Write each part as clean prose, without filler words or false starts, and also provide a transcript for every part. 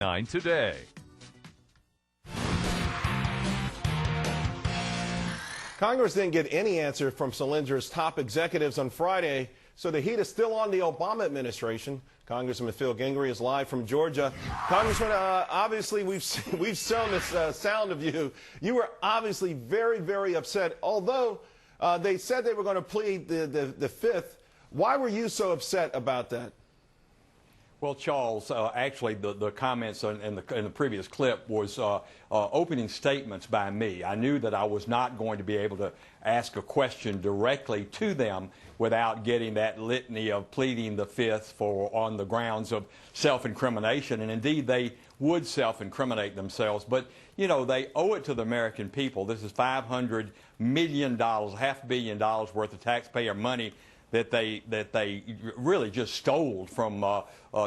9 today. Congress didn't get any answer from Solyndra's top executives on Friday, so the heat is still on the Obama administration. Congressman Gingrey is live from Georgia. Congressman, obviously we've shown this sound of you. You were obviously very, very upset. Although they said they were going to plead the fifth, why were you so upset about that? Well, Charles, actually, the comments in the previous clip was opening statements by me. I knew that I was not going to be able to ask a question directly to them without getting that litany of pleading the fifth on the grounds of self-incrimination. And indeed, they would self-incriminate themselves. But, you know, they owe it to the American people. This is $500 million, $500 million worth of taxpayer money that they really just stole from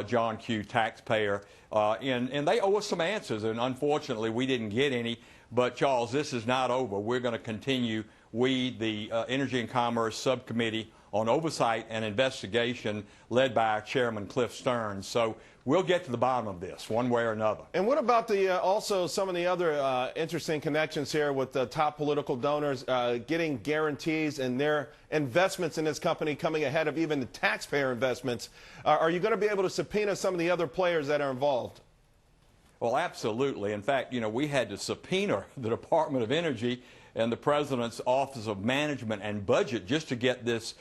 John Q. taxpayer, and they owe us some answers, and unfortunately we didn't get any. But Charles, this is not over. We're going to continue. We, the Energy and Commerce Subcommittee on Oversight and Investigation, led by our chairman Cliff Stearns. So we'll get to the bottom of this one way or another. And what about the also some of the other interesting connections here with the top political donors getting guarantees and their investments in this company coming ahead of even the taxpayer investments? Are you going to be able to subpoena some of the other players that are involved? Well, absolutely. In fact, you know, we had to subpoena the Department of Energy and the President's Office of Management and Budget just to get this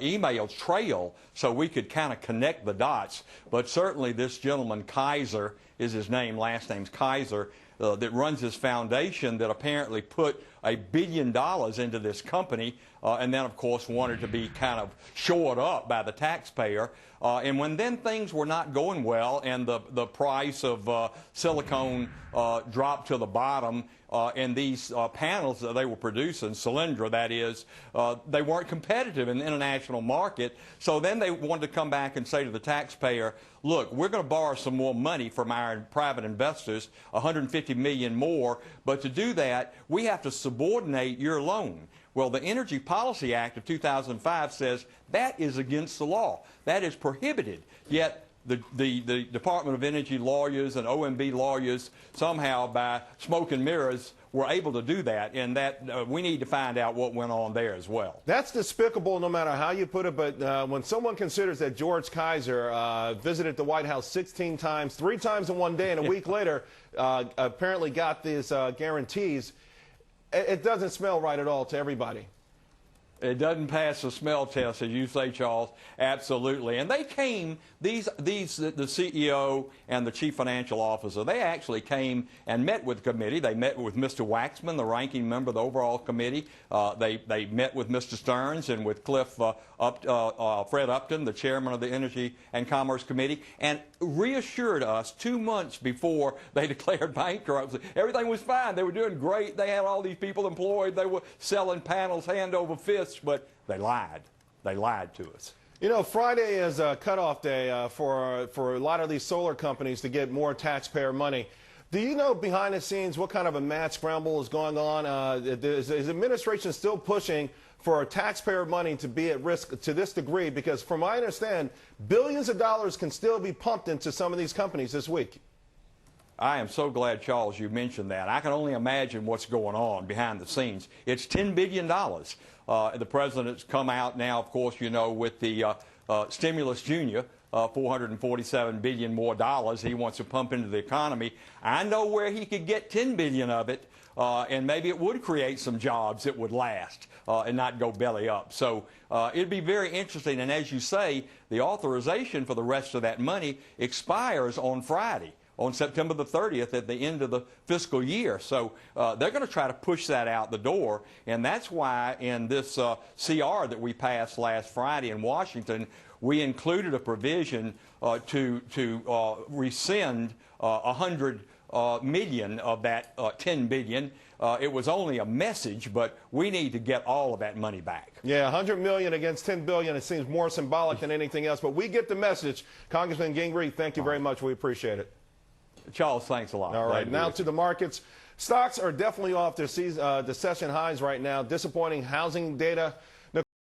email trail so we could kind of connect the dots. But certainly this gentleman, Kaiser is his name, last name's Kaiser, that runs this foundation that apparently put $1 billion into this company and then, of course, wanted to be kind of shored up by the taxpayer. And when then things were not going well and the price of silicone dropped to the bottom, and these panels that they were producing, Solyndra that is, they weren't competitive in the international market. So then they wanted to come back and say to the taxpayer, look, we're going to borrow some more money from our private investors, $150 million more, but to do that, we have to subordinate your loan. Well, the Energy Policy Act of 2005 says that is against the law. That is prohibited. Yet the Department of Energy lawyers and OMB lawyers somehow by smoke and mirrors were able to do that, and that we need to find out what went on there as well. That's despicable no matter how you put it, but when someone considers that George Kaiser visited the White House 16 times, 3 times in one day, and a week later apparently got these guarantees, it doesn't smell right at all to everybody. It doesn't pass the smell test, as you say, Charles. Absolutely. And they came, the CEO and the chief financial officer, they actually came and met with the committee. They met with Mr. Waxman, the ranking member of the overall committee. They met with Mr. Stearns and with Fred Upton, the chairman of the Energy and Commerce Committee, and reassured us 2 months before they declared bankruptcy. Everything was fine. They were doing great. They had all these people employed. They were selling panels hand over fist. But they lied. They lied to us. You know, Friday is a cutoff day for a lot of these solar companies to get more taxpayer money. Do you know behind the scenes what kind of a mad scramble is going on? Is the administration still pushing for taxpayer money to be at risk to this degree? Because from what I understand, billions of dollars can still be pumped into some of these companies this week. I am so glad, Charles, you mentioned that. I can only imagine what's going on behind the scenes. It's $10 billion. The president's come out now, of course, you know, with the stimulus junior, $447 billion more dollars he wants to pump into the economy. I know where he could get $10 billion of it, and maybe it would create some jobs that would last and not go belly up. So it'd be very interesting. And as you say, the authorization for the rest of that money expires on Friday, on September the 30th at the end of the fiscal year. So they're going to try to push that out the door, and that's why in this CR that we passed last Friday in Washington, we included a provision to rescind $100 million of that $10 billion. It was only a message, but we need to get all of that money back. Yeah, $100 million against $10 billion. It seems more symbolic than anything else, but we get the message. Congressman Gingrey, thank you very much. We appreciate it. Charles, thanks a lot. All right, now to the markets. Stocks are definitely off their session highs right now. Disappointing housing data